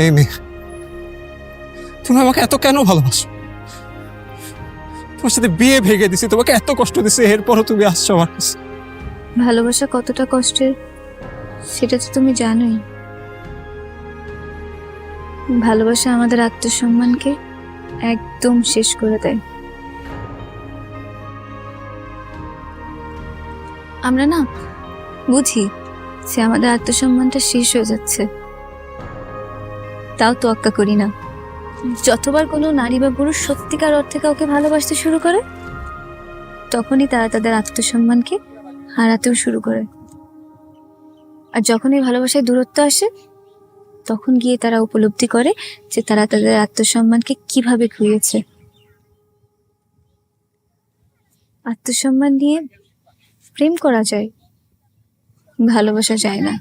এই মেয়ে, তুমি আমাকে এত কেন ভালোবাসো? তোমার সাথে বিয়ে ভেঙে দিছি, তোমাকে এত কষ্ট দিছি, এরপরও তুমি আসছো আমার কাছে। ভালোবাসা কতটা কষ্টের সেটা তো তুমি জানোই। ভালোবাসা আমাদের আত্মসম্মানকে একদম শেষ করে দেয়। আমরা না বুঝি যে আমাদের আত্মসম্মানটা শেষ হয়ে যাচ্ছে, তাও তোয়াক্কা করি না। যতবার কোনো নারী বা পুরুষ সত্যিকার অর্থে কাউকে ভালোবাসতে শুরু করে, তখনই তারা তাদের আত্মসম্মানকে হারাতেও শুরু করে। আর যখনই ভালোবাসায় দূরত্ব আসে, তখন গিয়ে তারা উপলব্ধি করে যে তারা তাদের আত্মসম্মানকে কিভাবে খুইয়েছে। আত্মসম্মান নিয়ে প্রেম করা যায়, ভালোবাসা যায় না।